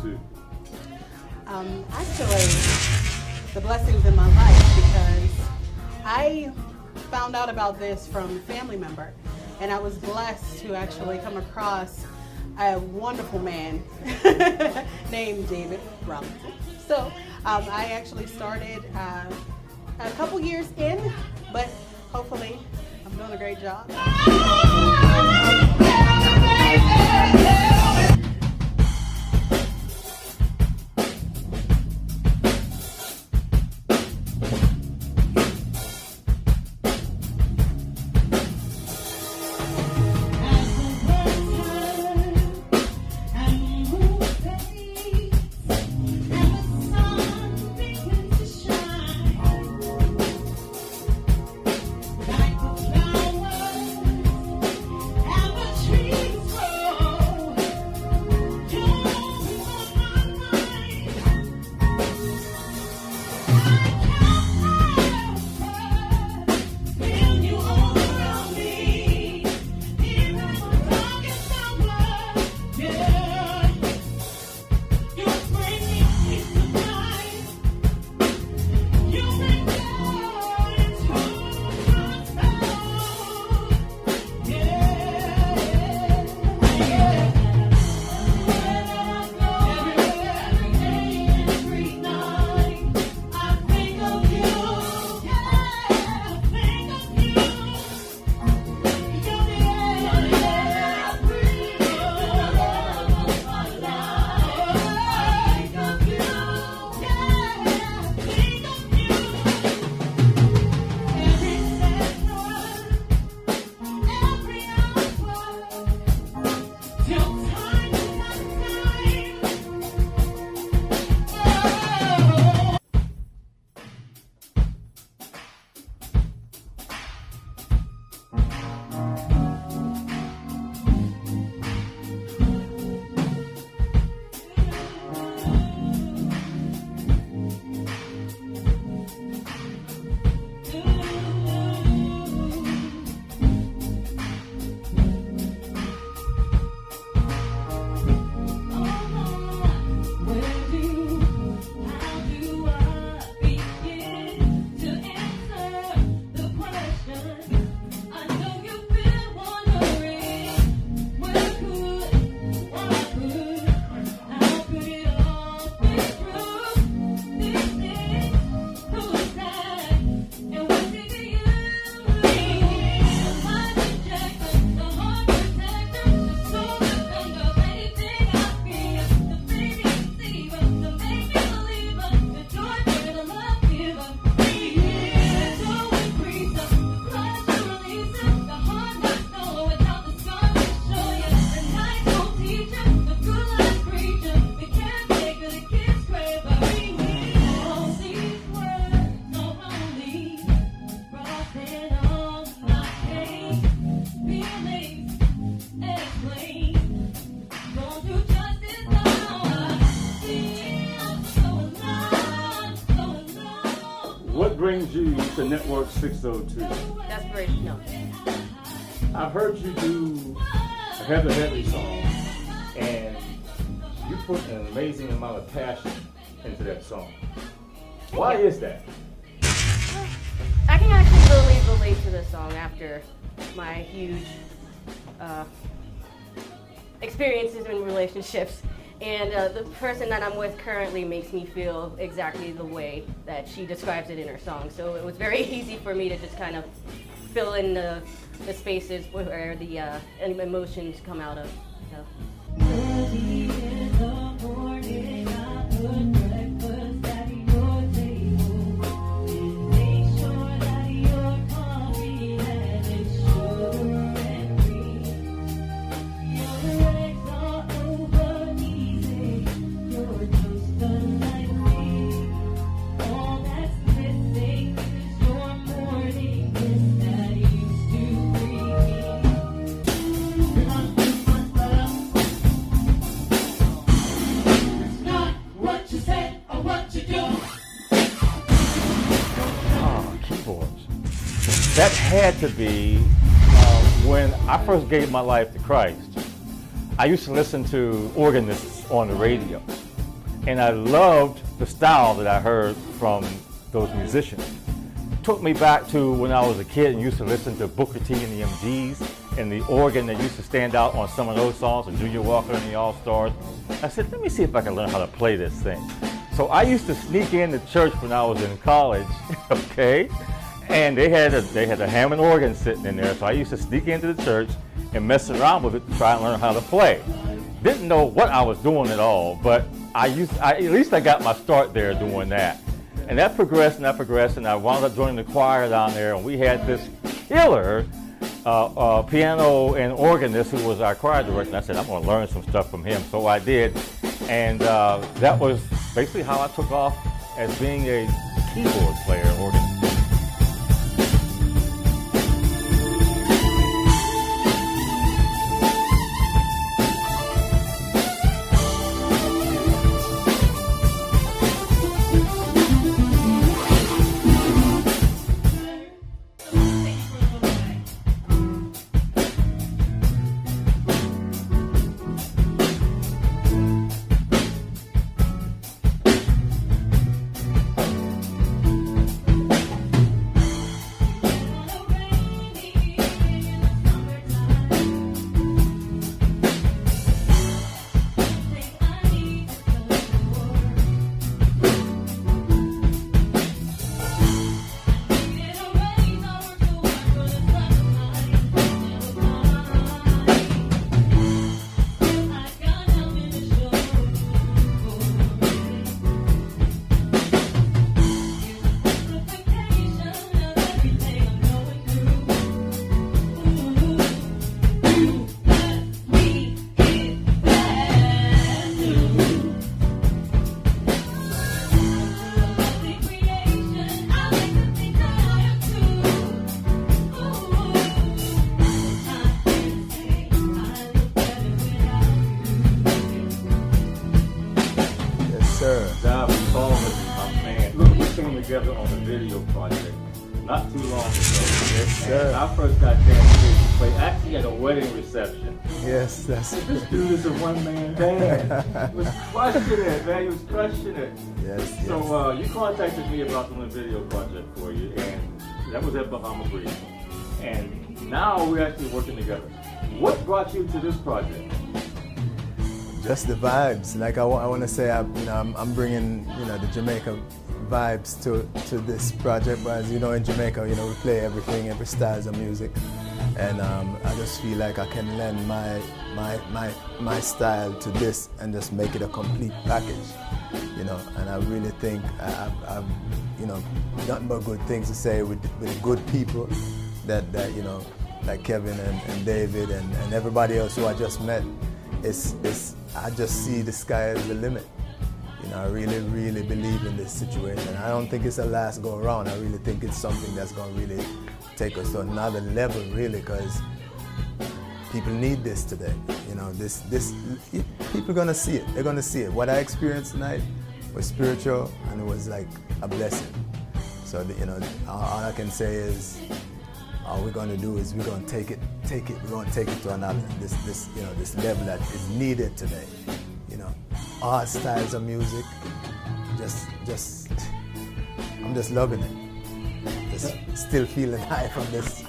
602? Actually, the blessings in my life, because I found out about this from a family member, and I was blessed to actually come across a wonderful man named David Robinson. So I actually started a couple years in, but hopefully I'm doing a great job. What brings you to Network 602? Desperation, no. I've heard you do a Heather Headley song, and you put an amazing amount of passion into that song. Why is that? I can actually really relate to this song after my huge experiences in relationships. And the person that I'm with currently makes me feel exactly the way that she describes it in her song. So it was very easy for me to just kind of fill in the spaces where the emotions come out of. So. Early in the morning, I put breakfast at your table. Make sure that your coffee has its sugar and cream. Your eggs are over easy. You're just unlike me. All that's missing is your morning kiss that used to greet me. That had to be when I first gave my life to Christ. I used to listen to organists on the radio, and I loved the style that I heard from those musicians. Took me back to when I was a kid and used to listen to Booker T and the MGs and the organ that used to stand out on some of those songs, and Junior Walker and the All-Stars. I said, let me see if I can learn how to play this thing. So I used to sneak into church when I was in college, okay? And they had a Hammond organ sitting in there, so I used to sneak into the church and mess around with it to try and learn how to play. Didn't know what I was doing at all, but at least I got my start there doing that. And that progressed and that progressed, and I wound up joining the choir down there, and we had this killer piano and organist who was our choir director. And I said, I'm going to learn some stuff from him. So I did, and that was basically how I took off as being a keyboard player and organist. Together on the video project not too long ago. Yes, sir. I first got chance to play actually at a wedding reception. Yes, that's This dude is a one-man band. He was crushing it, man. He was crushing it. yes. So you contacted me about doing a video project for you, and that was at Bahama Breeze. And now we're actually working together. What brought you to this project? Just the vibes. Like I want to say, I'm bringing the Jamaica vibes to this project. But as you know, in Jamaica, we play everything, every styles of music, and I just feel like I can lend my style to this and just make it a complete package. And I really think I've nothing but good things to say with good people that like Kevin and David and everybody else who I just met. I just see the sky as the limit. I really, really believe in this situation. I don't think it's a last go around. I really think it's something that's going to really take us to another level, really, because people need this today. People are going to see it. They're going to see it. What I experienced tonight was spiritual, and it was like a blessing. So, all I can say is, all we're going to do is we're going to take it. We're going to take it to another this level that is needed today. All styles of music. I'm just loving it. Just still feeling high from this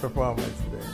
performance today.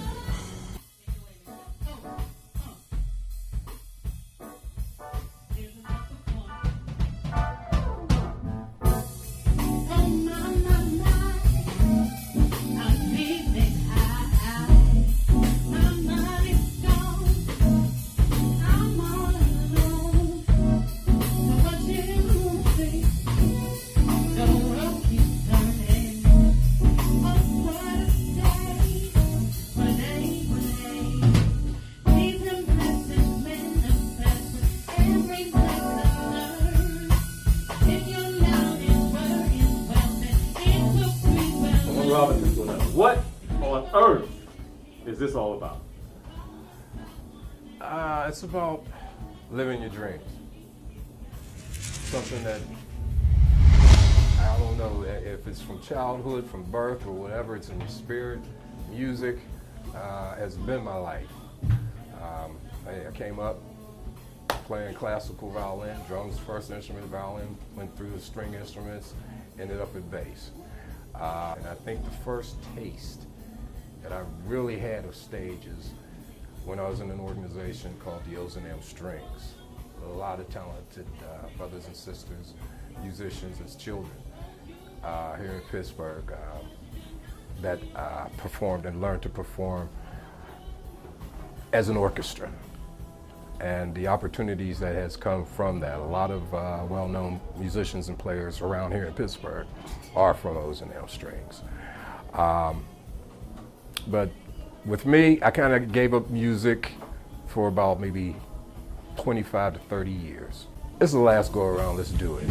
What on earth is this all about? It's about living your dreams. Something that, I don't know if it's from childhood, from birth, or whatever, it's in your spirit. Music has been my life. I came up playing classical violin, drums first instrument, violin, went through the string instruments, ended up at bass. And I think the first taste that I really had of stage is when I was in an organization called the Ozanam Strings. A lot of talented brothers and sisters, musicians as children here in Pittsburgh that performed and learned to perform as an orchestra. And the opportunities that has come from that, a lot of well-known musicians and players around here in Pittsburgh are from Ozanam Strings. But with me, I kind of gave up music for about maybe 25 to 30 years. This is the last go around, let's do it.